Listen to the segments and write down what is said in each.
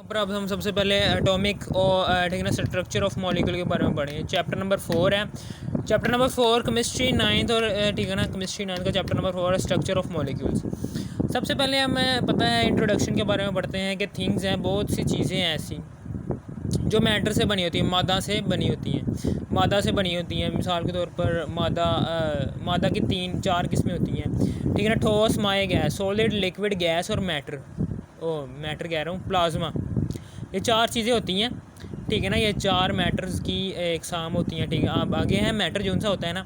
पर अब हम सबसे पहले एटॉमिक और ठीक है ना स्ट्रक्चर ऑफ मॉलिक्यूल के बारे में पढ़ेंगे। चैप्टर नंबर 4 है। चैप्टर नंबर 4 केमिस्ट्री नाइन्थ और ठीक है ना केमिस्ट्री नाइन्थ का चैप्टर नंबर 4 है स्ट्रक्चर ऑफ मॉलिक्यूल्स। सबसे पहले हमें पता है इंट्रोडक्शन के बारे में पढ़ते हैं कि थिंग्स हैं, बहुत सी चीज़ें हैं ऐसी जो मैटर से बनी होती हैं, मादा से बनी होती हैं। मादा से बनी होती हैं, मिसाल के तौर पर मादा की 3-4 किस्में होती हैं, ठीक है ना। ठोस, माए, गैस, सॉलिड, लिक्विड, गैस और मैटर। मैटर कह रहा हूँ, प्लाज्मा। ये 4 चीज़ें होती हैं, ठीक है ना। ये 4 मैटर्स की इकसाम होती हैं, ठीक है। अब आगे है मैटर, जो सा होता है ना,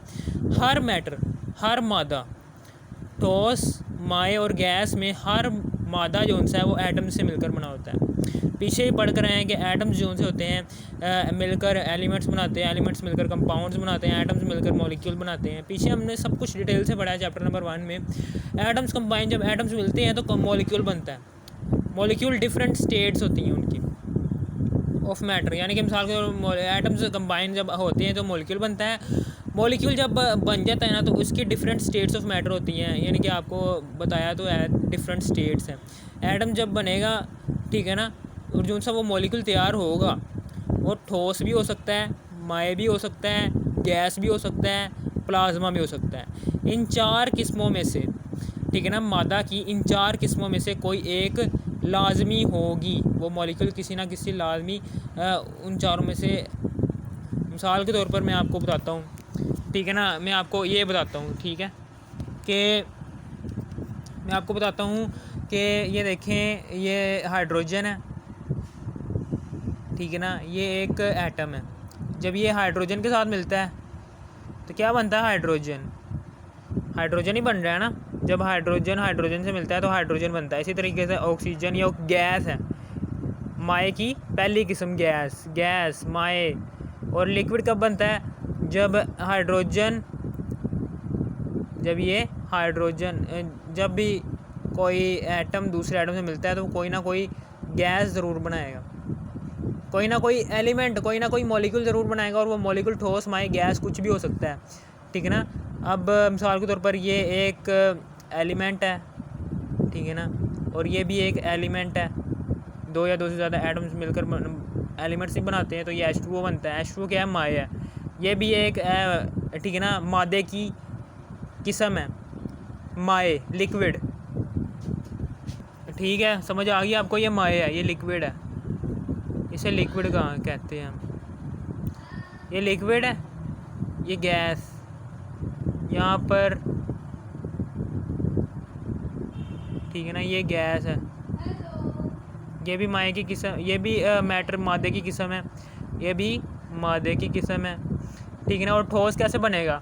हर मैटर, हर मादा, ठोस, माए और गैस में हर मादा जो सा है वो एटम से मिलकर बना होता है। पीछे ही पढ़ कर आए हैं कि एटम्स जो से होते हैं मिलकर एलिमेंट्स बनाते हैं, एलिमेंट्स मिलकर कंपाउंड्स बनाते हैं, एटम्स मिलकर मॉलिक्यूल बनाते हैं। पीछे हमने सब कुछ डिटेल से पढ़ा है चैप्टर नंबर 1 में। एटम्स कंबाइन, जब एटम्स मिलते हैं तो मॉलिक्यूल बनता है। मॉलिक्यूल डिफरेंट स्टेट्स होती हैं उनकी ऑफ मैटर, यानी कि मिसाल के एटम्स कंबाइन जब होते हैं तो मॉलिक्यूल बनता है। मॉलिक्यूल जब बन जाता है ना तो उसकी डिफरेंट स्टेट्स ऑफ मैटर होती हैं, यानी कि आपको बताया तो है डिफरेंट स्टेट्स हैं। एटम जब बनेगा, ठीक है ना, और जो सा वो मॉलिक्यूल तैयार होगा वो ठोस भी हो सकता है, माए भी हो सकता है, गैस भी हो सकता है, प्लाज्मा भी हो सकता है। इन 4 किस्मों में से, ठीक है ना, मादा की इन 4 किस्मों में से कोई एक लाजमी होगी, वो मॉलिक्यूल किसी ना किसी लाजमी उन चारों में से। मिसाल के तौर पर मैं आपको बताता हूँ, ठीक है ना, मैं आपको ये बताता हूँ, ठीक है, कि मैं आपको बताता हूँ कि ये देखें, ये हाइड्रोजन है, ठीक है ना, ये एक एटम है। जब ये हाइड्रोजन के साथ मिलता है तो क्या बनता है? हाइड्रोजन। हाइड्रोजन ही बन रहा है ना। जब हाइड्रोजन हाइड्रोजन से मिलता है तो हाइड्रोजन बनता है। इसी तरीके से ऑक्सीजन, ये गैस है, माए की पहली किस्म गैस माए। और लिक्विड कब बनता है? जब जब भी कोई एटम दूसरे एटम से मिलता है तो कोई ना कोई गैस ज़रूर बनाएगा, कोई ना कोई एलिमेंट, कोई ना कोई मॉलिक्यूल ज़रूर बनाएगा। और वो मॉलिक्यूल ठोस, माए, गैस कुछ भी हो सकता है, ठीक है ना। अब मिसाल के तौर पर ये एक एलिमेंट है, ठीक है ना, और ये भी एक एलिमेंट है। 2 या 2 से ज़्यादा एटम्स मिलकर एलिमेंट्स ही बनाते हैं तो ये H2O बनता है। H2O क्या है? माए है। ये भी एक ठीक है ना, मादे की किस्म है, माए, लिक्विड, ठीक है, समझ आ गई आपको? ये माए है, ये लिक्विड है, इसे लिक्विड कहाँ कहते हैं हम। ये लिक्विड है, ये गैस, यहाँ पर, ठीक है ना, ये गैस है। ये भी माए की किस्म, ये भी मैटर मादे की किस्म है, ये भी मादे की किस्म है, ठीक है ना। और ठोस कैसे बनेगा?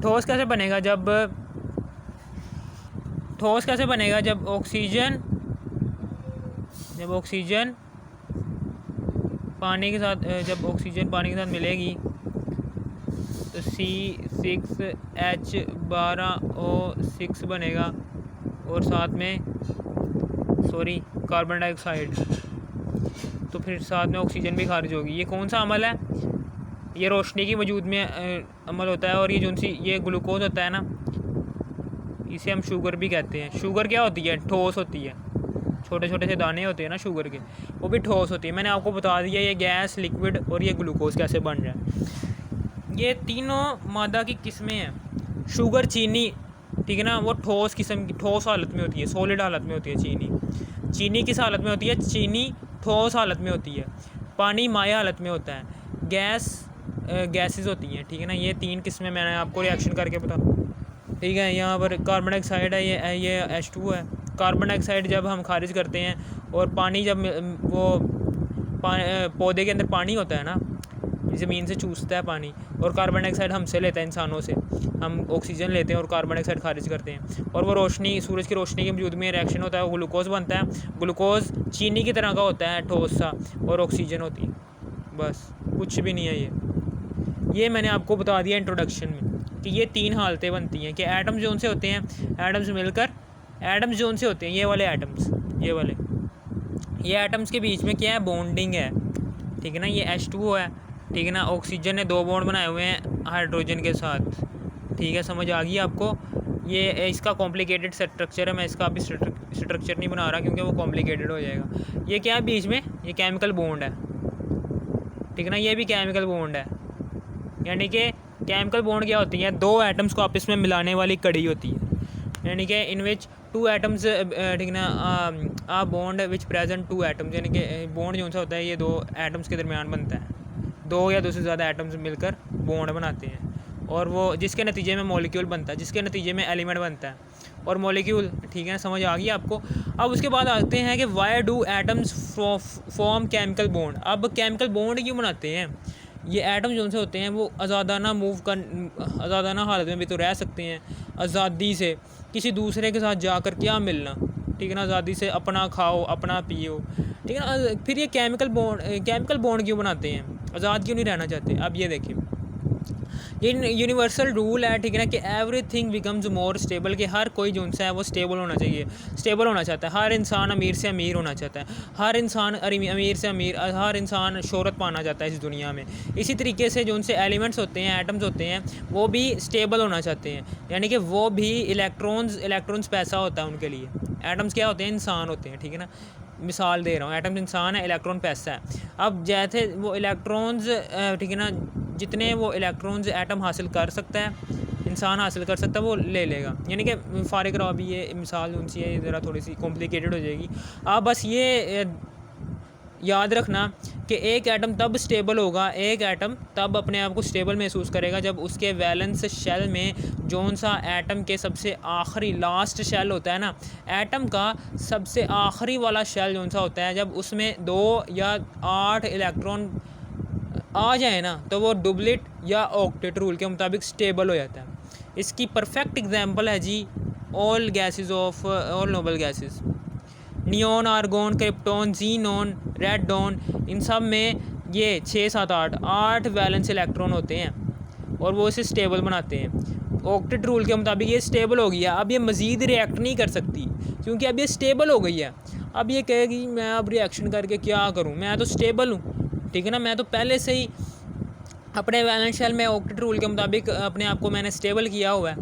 ठोस कैसे बनेगा? जब ऑक्सीजन पानी के साथ, जब ऑक्सीजन पानी के साथ मिलेगी तो C6H12O6 बनेगा, और साथ में कार्बन डाइऑक्साइड, तो फिर साथ में ऑक्सीजन भी खारिज होगी। ये कौन सा अमल है? ये रोशनी की वजूद में अमल होता है। और ये ग्लूकोज होता है ना, इसे हम शुगर भी कहते हैं। शुगर क्या होती है? ठोस होती है। छोटे छोटे से दाने होते हैं ना शुगर के, वो भी ठोस होती है। मैंने आपको बता दिया ये गैस, लिक्विड और ये ग्लूकोज कैसे बन रहा है। ये तीनों मादा की किस्में हैं। शुगर, चीनी, ठीक है ना, वो ठोस किस्म की, ठोस हालत में होती है, सॉलिड हालत में होती है। चीनी किस हालत में होती है? चीनी ठोस हालत में होती है। पानी माया हालत में होता है। गैसेस होती हैं, ठीक है ना। ये 3 किस्में मैंने आपको रिएक्शन करके बता, ठीक है। यहाँ पर कार्बन डाइऑक्साइड है, ये H2 है। कार्बन डाइऑक्साइड जब हम खारिज करते हैं, और पानी जब पौधे के अंदर पानी होता है ना, ज़मीन से चूसता है पानी, और कार्बन डाइऑक्साइड हमसे लेता है, इंसानों से। हम ऑक्सीजन लेते हैं और कार्बन डाइऑक्साइड खारिज करते हैं, और वो रोशनी, सूरज की रोशनी के वजूद में रिएक्शन होता है, वो ग्लूकोज बनता है। ग्लूकोज चीनी की तरह का होता है, ठोस सा, और ऑक्सीजन होती है। बस, कुछ भी नहीं है। ये मैंने आपको बता दिया इंट्रोडक्शन में कि ये 3 हालतें बनती हैं कि एटम्स जो से होते हैं, एटम्स मिलकर, एटम्स जो से होते हैं, ये वाले एटम्स, ये एटम्स के बीच में क्या है? बॉन्डिंग है, ठीक है ना। ये H2O है, ठीक है ना। ऑक्सीजन ने 2 बॉन्ड बनाए हुए हैं हाइड्रोजन के साथ, ठीक है, समझ आ गई आपको। ये इसका कॉम्प्लिकेटेड स्ट्रक्चर है, मैं इसका अभी स्ट्रक्चर नहीं बना रहा क्योंकि वो कॉम्प्लिकेटेड हो जाएगा। ये क्या है बीच में, ये केमिकल बॉन्ड है, ठीक है ना, ये भी केमिकल बॉन्ड है। यानी कि केमिकल बॉन्ड क्या होती है, दो एटम्स को आपस में मिलाने वाली कड़ी होती है, यानी कि इन विच टू एटम्स, ठीक है ना, a bond which present two atoms, यानी कि बॉन्ड जो सा होता है ये दो एटम्स के दरमियान बनता है, दो या दो से ज़्यादा एटम्स मिलकर बॉन्ड बनाते हैं, और वो जिसके नतीजे में मॉलिक्यूल बनता है, जिसके नतीजे में एलिमेंट बनता है और मॉलिक्यूल, ठीक है ना, समझ आ गई आपको। अब उसके बाद आते हैं कि why do atoms form chemical bond. अब केमिकल बॉन्ड क्यों बनाते हैं, ये एटम जो से होते हैं वो आज़ादाना आज़ादाना हालत में भी तो रह सकते हैं, आज़ादी से किसी दूसरे के साथ जाकर क्या मिलना, ठीक है ना, आज़ादी से अपना खाओ अपना पियो, ठीक है ना। फिर ये केमिकल बॉन्ड क्यों बनाते हैं, आज़ाद क्यों नहीं रहना चाहते। अब ये देखिए, ये यूनिवर्सल रूल है, ठीक है ना, कि एवरीथिंग बिकम्स मोर स्टेबल, कि हर कोई जो सा है वो स्टेबल होना चाहिए, स्टेबल होना चाहता है। हर इंसान अमीर से अमीर होना चाहता है, हर इंसान अमीर से अमीर, हर इंसान शोहरत पाना चाहता है इस दुनिया में। इसी तरीके से जो उनसे एलिमेंट्स होते हैं, एटम्स होते हैं, वो भी स्टेबल होना चाहते हैं, यानी कि वो भी इलेक्ट्रॉन्स पैसा होता है उनके लिए। एटम्स क्या होते हैं, इंसान होते हैं, ठीक है ना, मिसाल दे रहा हूँ, एटम्स इंसान है, इलेक्ट्रॉन पैसा है। अब जैसे वो इलेक्ट्रॉन्स, ठीक है ना, जितने वो इलेक्ट्रॉन्स एटम हासिल कर सकता है, इंसान हासिल कर सकता है, वो ले लेगा। यानी कि फारिग रहा, अभी ये मिसाल उनसी है, ज़रा थोड़ी सी कॉम्प्लिकेटेड हो जाएगी। आप बस ये याद रखना कि एक एटम तब स्टेबल होगा, एक एटम तब अपने आप को स्टेबल महसूस करेगा जब उसके वैलेंस शेल में जौन सा एटम के सबसे आखिरी लास्ट शेल होता है ना, एटम का सबसे आखिरी वाला शेल जौन सा होता है, जब उसमें 2 या 8 इलेक्ट्रॉन आ जाए ना, तो वो डुप्लेट या ऑक्टेट रूल के मुताबिक स्टेबल हो जाता है। इसकी परफेक्ट एग्जांपल है जी all gases of all noble gases, neon, argon, krypton, xenon, radon, इन सब में ये 6, 7, 8 वैलेंस इलेक्ट्रॉन होते हैं और वो इसे स्टेबल बनाते हैं। ऑक्टेट रूल के मुताबिक ये स्टेबल हो गई है, अब ये मज़ीद रिएक्ट नहीं कर सकती क्योंकि अब ये स्टेबल हो गई है। अब ये कहेगी मैं अब रिएक्शन करके क्या करूँ, मैं तो स्टेबल हूँ, ठीक है ना, मैं तो पहले से ही अपने वैलेंस शेल में ऑक्टेट रूल के मुताबिक अपने आप को मैंने स्टेबल किया हुआ है,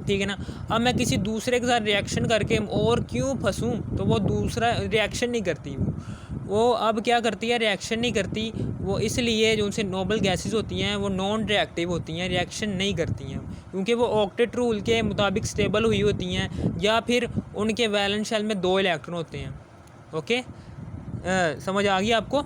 ठीक है ना। अब मैं किसी दूसरे के साथ रिएक्शन करके और क्यों फंसूँ, तो वो दूसरा रिएक्शन नहीं करती, वो अब क्या करती है, रिएक्शन नहीं करती। वो इसलिए जो उनसे नोबल गैसेस होती हैं वो नॉन रिएक्टिव होती हैं, रिएक्शन नहीं करती हैं क्योंकि वो ऑक्टेट रूल के मुताबिक स्टेबल हुई होती हैं, या फिर उनके वैलेंस शेल में 2 इलेक्ट्रॉन होते हैं। ओके, समझ आ गई आपको।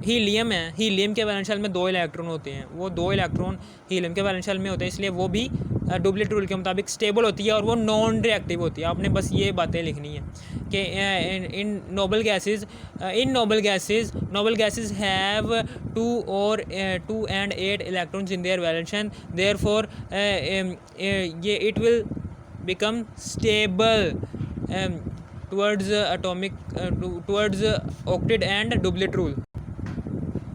हीलियम है, हीलियम के वैलेंस शेल में 2 इलेक्ट्रॉन होते हैं, वो 2 इलेक्ट्रॉन हीलियम के वैलेंस शेल में होते हैं, इसलिए वो भी डुप्लेट रूल के मुताबिक स्टेबल होती है और वो नॉन रिएक्टिव होती है। आपने बस ये बातें लिखनी है कि इन noble gases have 2 and 8 electrons in their valence shell, therefore ये it will become stable towards octet and duplet rule.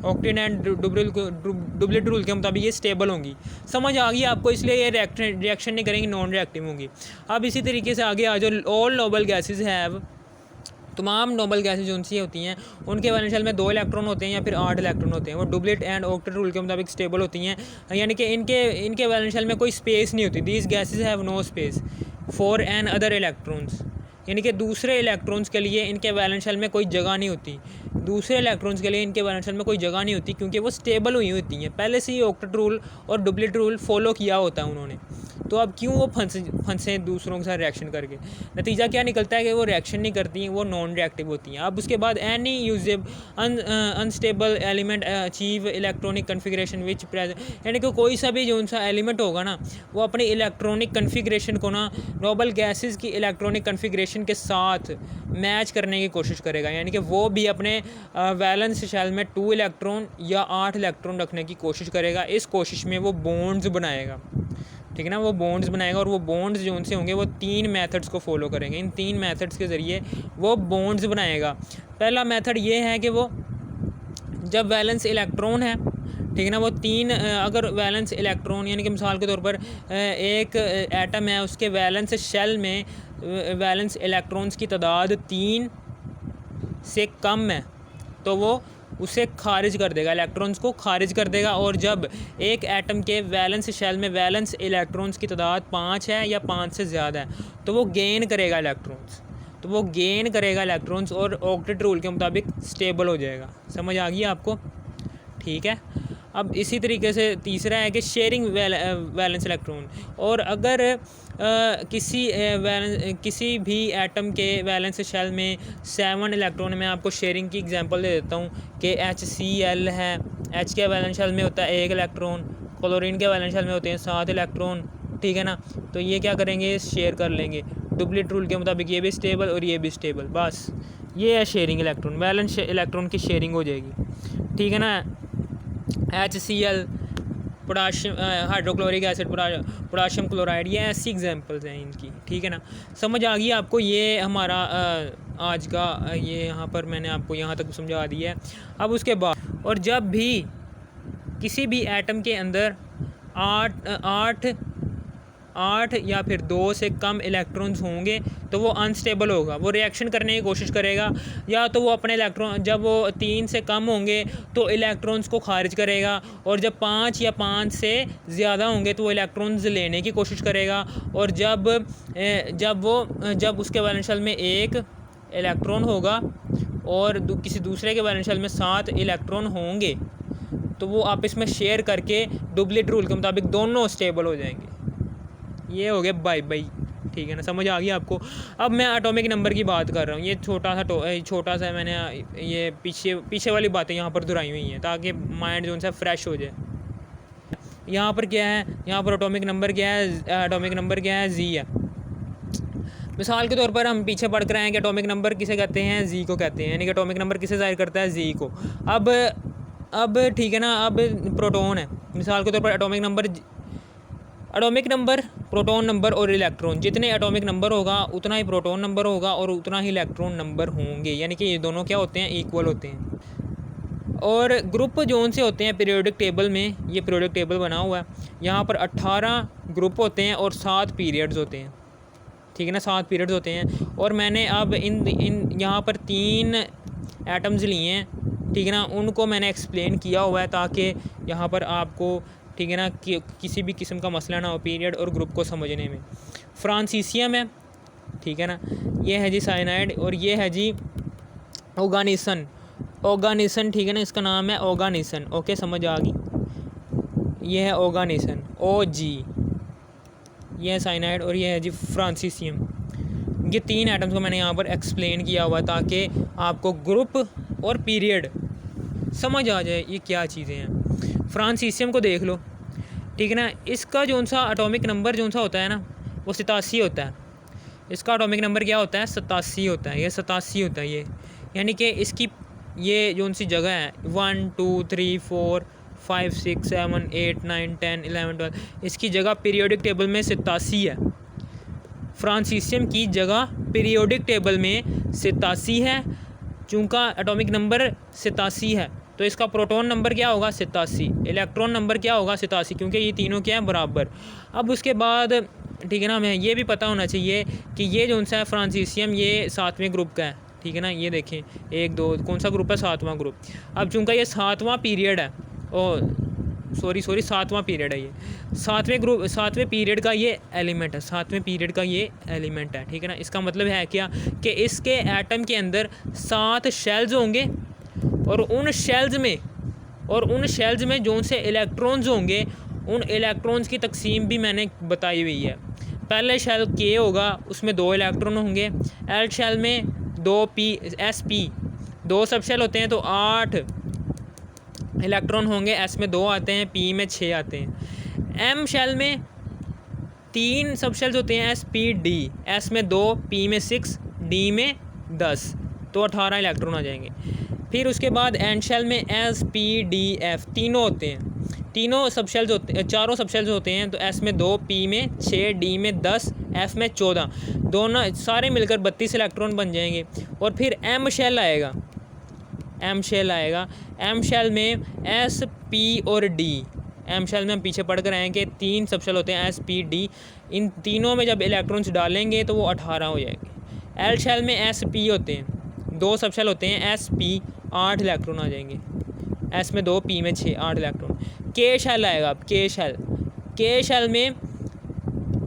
Octet and duplet rule के मुताबिक ये स्टेबल होंगी। समझ आ गई आपको, इसलिए ये रिएक्शन नहीं करेंगी, नॉन रिएक्टिव होंगी। अब इसी तरीके से आगे आ जाओ, ऑल नोबल गैसेस हैव, तमाम नोबल गैसेस जो सी होती हैं उनके वैलेंस शेल में 2 इलेक्ट्रॉन होते हैं या फिर 8 इलेक्ट्रॉन होते हैं, वो डुप्लेट एंड ऑक्टेट रूल के मुताबिक स्टेबल होती हैं, यानी कि इनके वैलेंस शेल में कोई स्पेस नहीं होती। These gases have no space for another electrons, यानी कि दूसरे इलेक्ट्रॉन्स के लिए इनके वैलेंस शेल में कोई जगह नहीं होती, दूसरे इलेक्ट्रॉन्स के लिए इनके वैलेंस शेल में कोई जगह नहीं होती क्योंकि वो स्टेबल हुई होती हैं, पहले से ही ऑक्टेट रूल और डुप्लेट रूल फॉलो किया होता है उन्होंने। तो अब क्यों वो फंसे दूसरों के साथ रिएक्शन करके, नतीजा क्या निकलता है कि वो रिएक्शन नहीं करती हैं, वो नॉन रिएक्टिव होती हैं। अब उसके बाद any usable unstable element achieve electronic configuration विच प्रेजेंट, यानी कि कोई सा भी जो सा एलिमेंट होगा ना, वो अपनी इलेक्ट्रॉनिक कन्फिग्रेशन को ना नोबल गैसेस की इलेक्ट्रॉनिक कन्फिग्रेशन के साथ मैच करने की कोशिश करेगा, यानी कि वो भी अपने वैलेंस शेल में 2 इलेक्ट्रॉन या 8 इलेक्ट्रॉन रखने की कोशिश करेगा। इस कोशिश में वो बॉन्ड्स बनाएगा, ठीक है ना, वो बॉन्ड्स बनाएगा और वो बॉन्ड्स जो उनसे होंगे वो 3 मेथड्स को फॉलो करेंगे। इन 3 मेथड्स के ज़रिए वो बॉन्ड्स बनाएगा। पहला मेथड ये है कि वो जब वैलेंस इलेक्ट्रॉन है, ठीक है ना, वो 3 अगर वैलेंस इलेक्ट्रॉन, यानी कि मिसाल के तौर पर एक एटम है, उसके वैलेंस शेल में वैलेंस इलेक्ट्रॉन्स की तादाद 3 से कम है, तो वो उसे खारिज कर देगा, इलेक्ट्रॉन्स को खारिज कर देगा। और जब एक एटम के वैलेंस शेल में वैलेंस इलेक्ट्रॉन्स की तादाद 5 है या 5 से ज़्यादा है तो वो गेन करेगा इलेक्ट्रॉन्स, और ऑक्टेट रूल के मुताबिक स्टेबल हो जाएगा। समझ आ गई आपको? ठीक है। अब इसी तरीके से तीसरा है कि शेयरिंग वैलेंस इलेक्ट्रॉन। और अगर किसी भी एटम के वैलेंस शेल में 7 इलेक्ट्रॉन, मैं आपको शेयरिंग की एग्जांपल दे देता हूँ कि HCl है, H के वैलेंस शेल में होता है 1 इलेक्ट्रॉन, क्लोरीन के वैलेंस शेल में होते हैं 7 इलेक्ट्रॉन, ठीक है ना। तो ये क्या करेंगे, शेयर कर लेंगे डुप्लीट रूल के मुताबिक, ये भी स्टेबल और ये भी स्टेबल। बस ये है शेयरिंग इलेक्ट्रॉन, वैलेंस इलेक्ट्रॉन की शेयरिंग हो जाएगी, ठीक है ना। HCl, potassium hydrochloric acid, potassium chloride, ये ऐसी एग्जांपल्स हैं इनकी, ठीक है ना। समझ आ गई आपको? ये हमारा आज का ये यहाँ पर मैंने आपको यहाँ तक समझा दिया है। अब उसके बाद, और जब भी किसी भी एटम के अंदर 8 या फिर 2 से कम इलेक्ट्रॉन्स होंगे तो वो अनस्टेबल होगा, वो रिएक्शन करने की कोशिश करेगा, या तो वो अपने इलेक्ट्रॉन, जब वो 3 से कम होंगे तो इलेक्ट्रॉन्स को खारिज करेगा, और जब 5 या 5 से ज़्यादा होंगे तो वो इलेक्ट्रॉन्स लेने की कोशिश करेगा। और जब उसके वैलेंस शेल में 1 इलेक्ट्रॉन होगा और किसी दूसरे के वैलेंस शेल में 7 इलेक्ट्रॉन होंगे तो वो आपस में शेयर करके डुप्लीट रूल के मुताबिक दोनों स्टेबल हो जाएंगे। ये हो गया बाय बाय, ठीक है ना। समझ आ गई आपको? अब मैं एटॉमिक नंबर की बात कर रहा हूँ। ये छोटा सा मैंने ये पीछे वाली बातें यहाँ पर दोहराई हुई हैं ताकि माइंड जो है फ्रेश हो जाए। यहाँ पर क्या है, यहाँ पर एटॉमिक नंबर क्या है, जी है। मिसाल के तौर पर हम पीछे पढ़ कर आए हैं कि एटॉमिक नंबर किसे कहते हैं, जी को कहते हैं, यानी कि एटॉमिक नंबर किसे ज़ाहिर करता है, जी को। अब ठीक है ना, अब प्रोटॉन है। मिसाल के तौर पर एटॉमिक नंबर, प्रोटॉन नंबर और इलेक्ट्रॉन, जितने एटॉमिक नंबर होगा उतना ही प्रोटॉन नंबर होगा और उतना ही इलेक्ट्रॉन नंबर होंगे, यानी कि ये दोनों क्या होते हैं, इक्वल होते हैं। और ग्रुप जोन से होते हैं पीरियोडिक टेबल में, ये पीरियोडिक टेबल बना हुआ है, यहाँ पर 18 ग्रुप होते हैं और 7 पीरियड्स होते हैं, ठीक है ना, 7 पीरियड्स होते हैं। और मैंने अब इन यहाँ पर 3 एटम्स लिए हैं, ठीक है ना, उनको मैंने एक्सप्लेन किया हुआ है ताकि यहाँ पर आपको, ठीक है ना, कि किसी भी किस्म का मसला ना हो पीरियड और ग्रुप को समझने में। फ्रांसीसियम है, ठीक है ना, ये है जी साइनाइड, और ये है जी ओगानिसन, ठीक है ना, इसका नाम है ओगानिसन। ओके, समझ आ गई? ये है ओगानिसन, OG, ये है साइनाइड, और ये है जी फ्रांसीसियम। ये 3 एटम्स को मैंने यहाँ पर एक्सप्लेन किया हुआ ताकि आपको ग्रुप और पीरियड समझ आ जाए ये क्या चीज़ें हैं। फ्रांसीसियम को देख लो, ठीक है ना, इसका जो सा एटॉमिक नंबर जो सा होता है ना वो 87 होता है। इसका एटॉमिक नंबर क्या होता है, 87 होता है, ये 87 होता है ये, यानी कि इसकी ये जो सी जगह है 1 2 3 4 5 6 7 8 9 10 11 12, इसकी जगह पीरियोडिक टेबल में 87 है। फ्रांसीसियम की जगह पीरियोडिक टेबल में 87 है। चूँकि एटॉमिक नंबर 87 है तो इसका प्रोटॉन नंबर क्या होगा, 87, इलेक्ट्रॉन नंबर क्या होगा, 87, क्योंकि ये तीनों क्या हैं, बराबर। अब उसके बाद, ठीक है ना, हमें ये भी पता होना चाहिए कि ये जो सा है फ्रांसीसियम, ये 7वें ग्रुप का है, ठीक है ना। ये देखें 1 2 कौन सा ग्रुप है, 7वां ग्रुप। अब चूँकि ये 7वां पीरियड है, सॉरी 7वां पीरियड है, ये 7वें पीरियड का ये एलिमेंट है, 7वें पीरियड का ये एलिमेंट है, ठीक है ना। इसका मतलब है क्या कि इसके एटम के अंदर 7 शेल्स होंगे, और उन शेल्स में जो से इलेक्ट्रॉन्स होंगे, उन इलेक्ट्रॉन्स की तकसीम भी मैंने बताई हुई है। पहले शेल K होगा, उसमें 2 इलेक्ट्रॉन होंगे। L शेल में 2 2 सब शेल होते हैं तो 8 इलेक्ट्रॉन होंगे, S में 2 आते हैं, P में 6 आते हैं। M शेल में 3 सब शेल्स होते हैं, S P D, S में 2, P में 6, D में 10, तो 18 इलेक्ट्रॉन आ जाएंगे। फिर उसके बाद N शेल में S P D F तीनों होते हैं, तीनों सब शेल्स होते हैं, 4 सब शेल्स होते हैं, तो S में 2, P में 6, D में 10, F में 14, दोनों सारे मिलकर 32 इलेक्ट्रॉन बन जाएंगे। और फिर M शेल आएगा, M शेल में S P और D, M शेल में हम पीछे पढ़ कर आए कि 3 सब शेल होते हैं, S P D, इन तीनों में जब इलेक्ट्रॉन्स डालेंगे तो वो 18 हो जाएंगे। L शेल में S P होते हैं, 2 सब शेल होते हैं, एस पी 8 इलेक्ट्रॉन आ जाएंगे, एस में 2 पी में 6 8 इलेक्ट्रॉन। के शेल आएगा, अब के शेल में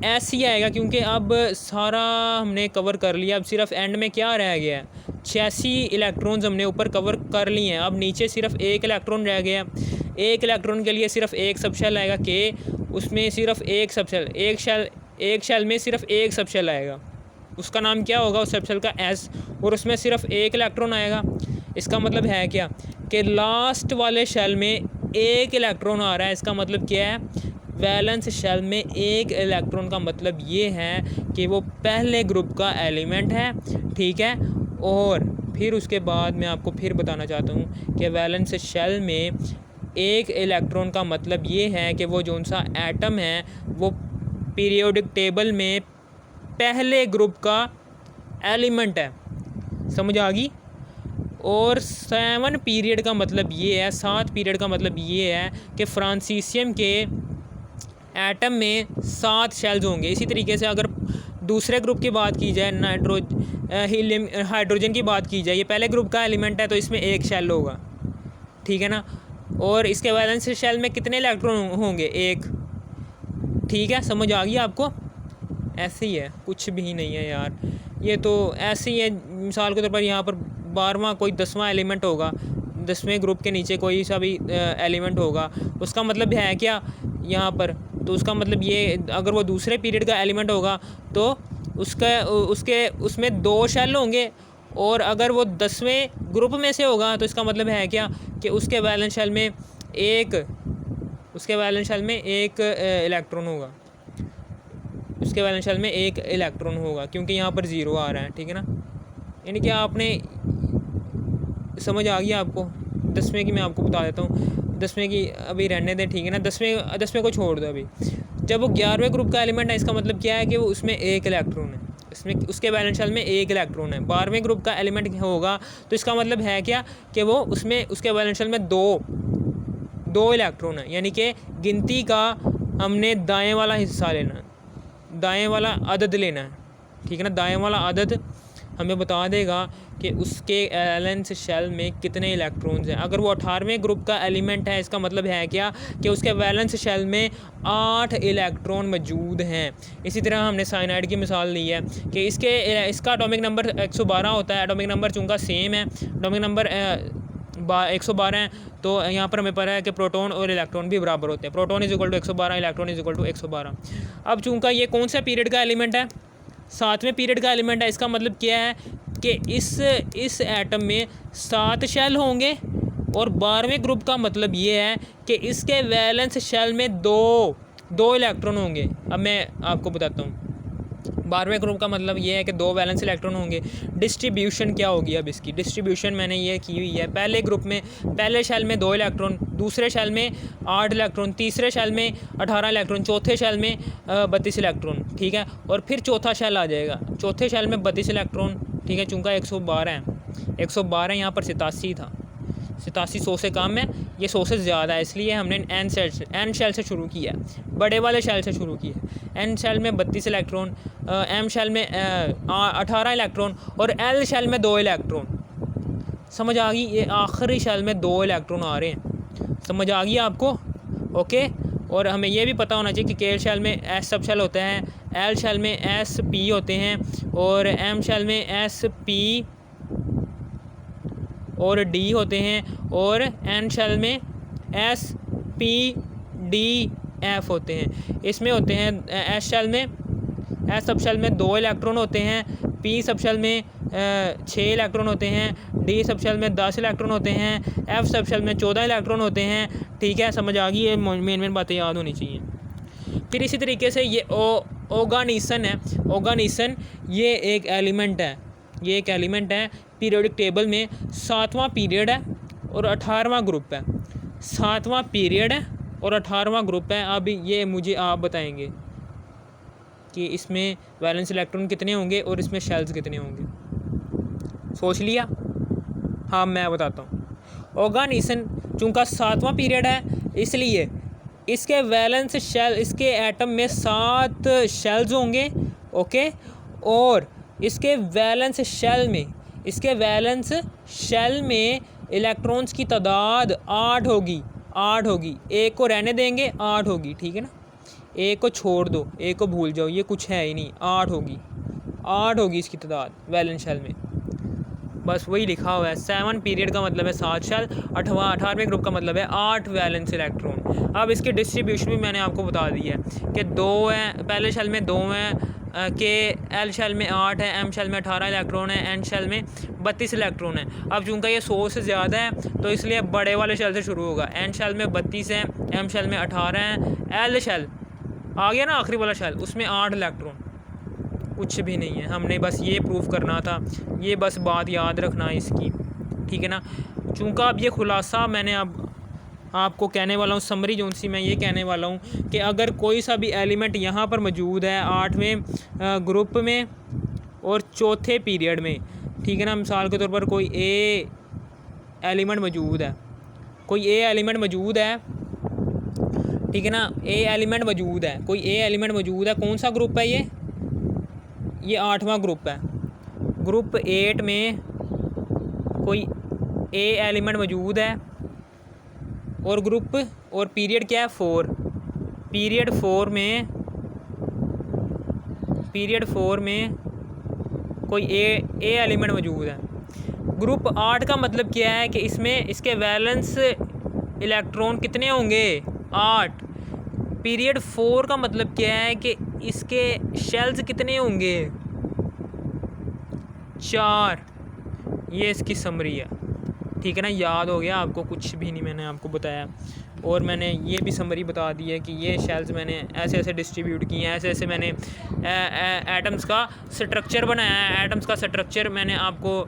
एस ही आएगा क्योंकि अब सारा हमने कवर कर लिया। अब सिर्फ एंड में क्या रह गया है, 86 इलेक्ट्रॉन्स हमने ऊपर कवर कर लिए हैं। अब नीचे सिर्फ 1 इलेक्ट्रॉन रह गया। 1 इलेक्ट्रॉन के लिए सिर्फ एक सब शेल आएगा के, उसमें सिर्फ एक सब शेल, एक शेल में सिर्फ एक सब शेल आएगा, उसका नाम क्या होगा उस सब शेल का, एस, और उसमें सिर्फ 1 इलेक्ट्रॉन आएगा। इसका मतलब है क्या कि लास्ट वाले शेल में 1 इलेक्ट्रॉन आ रहा है। इसका मतलब क्या है, वैलेंस शेल में 1 इलेक्ट्रॉन का मतलब ये है कि वो पहले ग्रुप का एलिमेंट है, ठीक है। और फिर उसके बाद मैं आपको फिर बताना चाहता हूँ कि वैलेंस शेल में 1 इलेक्ट्रॉन का मतलब ये है कि वो जौन सा एटम है वो पीरियोडिक टेबल में पहले ग्रुप का एलिमेंट है, समझ आ गई। और 7 पीरियड का मतलब ये है, 7 पीरियड का मतलब ये है कि फ्रांसीसियम के एटम में 7 शेल्स होंगे। इसी तरीके से अगर दूसरे ग्रुप की बात की जाए, हीलियम हाइड्रोजन की बात की जाए, ये पहले ग्रुप का एलिमेंट है तो इसमें 1 शेल होगा, ठीक है ना। और इसके वैलेंस शेल में कितने इलेक्ट्रॉन होंगे, 1, ठीक है, समझ आ गई आपको। ऐसे ही है, कुछ भी नहीं है यार, ये तो ऐसे ही है। मिसाल के तौर पर यहाँ पर 12वां कोई 10वां एलिमेंट होगा, 10वें ग्रुप के नीचे कोई सा भी एलिमेंट होगा, उसका मतलब है क्या यहाँ पर, तो उसका मतलब ये अगर वो दूसरे पीरियड का एलिमेंट होगा तो उसमें 2 शेल होंगे। और अगर वो 10वें ग्रुप में से होगा तो इसका मतलब है क्या कि उसके वैलेंस शेल में एक इलेक्ट्रॉन होगा, उसके वैलेंस शेल में 1 इलेक्ट्रॉन होगा, क्योंकि यहाँ पर 0 आ रहा है, ठीक है ना। यानी कि आपने समझ आ गया आपको। 10वें की मैं आपको बता देता हूँ, 10वें की अभी रहने दें, ठीक है ना। 10वें को छोड़ दो अभी। जब वो 11वें ग्रुप का एलिमेंट है, इसका मतलब क्या है कि वो उसमें 1 इलेक्ट्रॉन है, इसमें उसके वैलेंस शेल में 1 इलेक्ट्रॉन है। 12वें ग्रुप का एलिमेंट होगा तो इसका मतलब है क्या कि वो उसमें उसके वैलेंस शेल में 2 इलेक्ट्रॉन है। यानी कि गिनती का हमने दाएँ वाला हिस्सा लेना है, दाएँ वाला अदद लेना है, ठीक है ना। दाएँ वाला अदद हमें बता देगा कि उसके वैलेंस शेल में कितने इलेक्ट्रॉन्स हैं। अगर वो 18वें ग्रुप का एलिमेंट है, इसका मतलब है क्या कि उसके वैलेंस शेल में 8 इलेक्ट्रॉन मौजूद हैं। इसी तरह हमने साइनाइड की मिसाल ली है कि इसका एटॉमिक नंबर 112 होता है। एटॉमिक नंबर चूँकि सेम है, एटॉमिक नंबर 112 है, तो यहाँ पर हमें पता है कि प्रोटॉन और इलेक्ट्रॉन भी बराबर होते हैं। Proton is equal to 112, electron is equal to 112। अब चूँकि ये कौन सा पीरियड का एलिमेंट है, 7वें पीरियड का एलिमेंट है। इसका मतलब क्या है कि इस एटम में 7 शेल होंगे। और 12वें ग्रुप का मतलब ये है कि इसके वैलेंस शेल में 2 इलेक्ट्रॉन होंगे। अब मैं आपको बताता हूँ, 12वें ग्रुप का मतलब ये है कि 2 वैलेंस इलेक्ट्रॉन होंगे। डिस्ट्रीब्यूशन क्या होगी, अब इसकी डिस्ट्रीब्यूशन मैंने ये की हुई है। पहले ग्रुप में पहले शेल में 2 इलेक्ट्रॉन, दूसरे शेल में 8 इलेक्ट्रॉन, तीसरे शेल में 18 इलेक्ट्रॉन, चौथे शेल में 32 इलेक्ट्रॉन, ठीक है। और फिर चौथा शेल आ जाएगा, चौथे शेल में 32 इलेक्ट्रॉन, ठीक है। चूँकि 112 है, 112 यहाँ पर 87 था, 87 100 से कम है, ये 100 से ज़्यादा है, इसलिए हमने एन शेल से शुरू किया, बड़े वाले शेल से शुरू किया। एन शेल में 32 इलेक्ट्रॉन, एम शेल में 18 इलेक्ट्रॉन और एल शेल में 2 इलेक्ट्रॉन। समझ आ गई, ये आखिरी शेल में 2 इलेक्ट्रॉन आ रहे हैं, समझ आ गई आपको, ओके। और हमें ये भी पता होना चाहिए कि के शेल में एस सब शेल होते हैं, एल शेल में एस पी होते हैं, और एम शेल में एस पी और डी होते हैं, और एन शेल में एस पी डी एफ होते हैं। इसमें होते हैं एस शेल में, एस सब शेल में 2 इलेक्ट्रॉन होते हैं, पी सब शेल में 6 इलेक्ट्रॉन होते हैं, डी सब शेल में 10 इलेक्ट्रॉन होते हैं, एफ सब शेल में 14 इलेक्ट्रॉन होते हैं, ठीक है। समझ आ गई, ये मेन बातें याद होनी चाहिए। फिर इसी तरीके से ये ऑर्गेनिसन है। ऑर्गेनिसन ये एक एलिमेंट है, ये एक एलिमेंट है पीरियोडिक टेबल में। 7वां पीरियड है और 18वां ग्रुप है, 7वां पीरियड है और 18वां ग्रुप है। अब ये मुझे आप बताएंगे कि इसमें वैलेंस इलेक्ट्रॉन कितने होंगे और इसमें शेल्स कितने होंगे। सोच लिया? हाँ, मैं बताता हूँ। ऑर्गेनिसन चूँकि 7वां पीरियड है, इसलिए इसके वैलेंस शेल, इसके एटम में 7 शेल्स होंगे, ओके। और इसके वैलेंस शेल में इसके वैलेंस शेल में इलेक्ट्रॉन्स की तादाद 8 होगी, 8 होगी। एक को रहने देंगे, 8 होगी, ठीक है ना। एक को छोड़ दो, एक को भूल जाओ, ये कुछ है ही नहीं, 8 होगी, 8 होगी इसकी तादाद वैलेंस शेल में। बस वही लिखा हुआ है। 7 पीरियड का मतलब है 7 शेल, 18वें ग्रुप का मतलब है 8 वैलेंस इलेक्ट्रॉन। अब इसकी डिस्ट्रीब्यूशन भी मैंने आपको बता दी है कि 2 हैं, पहले शेल में 2 हैं, के एल शेल में 8 है, एम शेल में 18 इलेक्ट्रॉन है, एन शेल में 32 इलेक्ट्रॉन है। अब चूँकि ये 100 से ज़्यादा है तो इसलिए बड़े वाले शेल से शुरू होगा। एन शेल में 32 है, एम शेल में 18 है, एल शेल आ गया ना आखिरी वाला शेल, उसमें 8 इलेक्ट्रॉन, कुछ भी नहीं है। हमने बस ये प्रूफ करना था, ये बस बात याद रखना है इसकी, ठीक है ना। चूँकि अब ये खुलासा मैंने अब आपको कहने वाला हूँ, समरी जोन सी मैं ये कहने वाला हूँ कि अगर कोई सा भी एलिमेंट यहाँ पर मौजूद है 8वें ग्रुप में और चौथे पीरियड में, ठीक है ना। मिसाल के तौर पर कोई ए एलिमेंट मौजूद है, कोई ए एलिमेंट मौजूद है, ठीक है ना। ए एलिमेंट मौजूद है, कोई ए एलिमेंट मौजूद है। कौन सा ग्रुप है ये 8वां ग्रुप है। ग्रुप 8 में कोई ए एलिमेंट मौजूद है और ग्रुप और पीरियड क्या है 4। पीरियड 4 में कोई ए एलिमेंट मौजूद है। ग्रुप 8 का मतलब क्या है कि इसमें इसके वैलेंस इलेक्ट्रॉन कितने होंगे, 8। पीरियड 4 का मतलब क्या है कि इसके शेल्स कितने होंगे, 4। ये इसकी समरी है, ठीक है ना। याद हो गया आपको, कुछ भी नहीं मैंने आपको बताया। और मैंने ये भी समरी बता दी है कि ये शेल्स मैंने ऐसे ऐसे डिस्ट्रीब्यूट किए हैं, ऐसे ऐसे मैंने एटम्स का स्ट्रक्चर बनाया है। एटम्स का स्ट्रक्चर मैंने आपको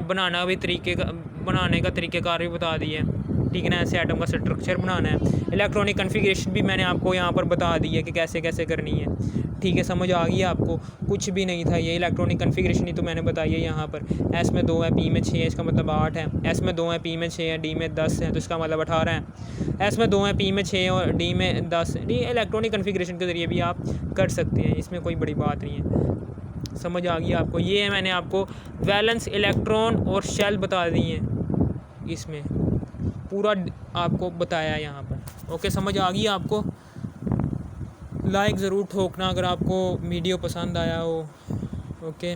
बनाने का तरीक़ेकार भी बता दी है, ठीक है ना। ऐसे एटम का स्ट्रक्चर बनाना है। इलेक्ट्रॉनिक कन्फिगरेशन भी मैंने आपको यहाँ पर बता दी है कि कैसे कैसे करनी है, ठीक है। समझ आ गई आपको, कुछ भी नहीं था। ये इलेक्ट्रॉनिक कन्फिगरेशन ही तो मैंने बताई है यहाँ पर। एस में 2 है, पी में 6 है, इसका मतलब 8 है। एस में 2 है, पी में 6 है, डी में 10 है, तो इसका मतलब 18 है। एस में 2 है, पी में 6 और डी में 10। डी इलेक्ट्रॉनिक कन्फिगरेशन के ज़रिए भी आप कर सकते हैं, इसमें कोई बड़ी बात नहीं है। समझ आ गई आपको। ये मैंने आपको वैलेंस इलेक्ट्रॉन और शेल बता दी हैं, इसमें पूरा आपको बताया यहाँ पर। ओके, समझ आ गई आपको। लाइक ज़रूर ठोकना अगर आपको वीडियो पसंद आया हो। ओके।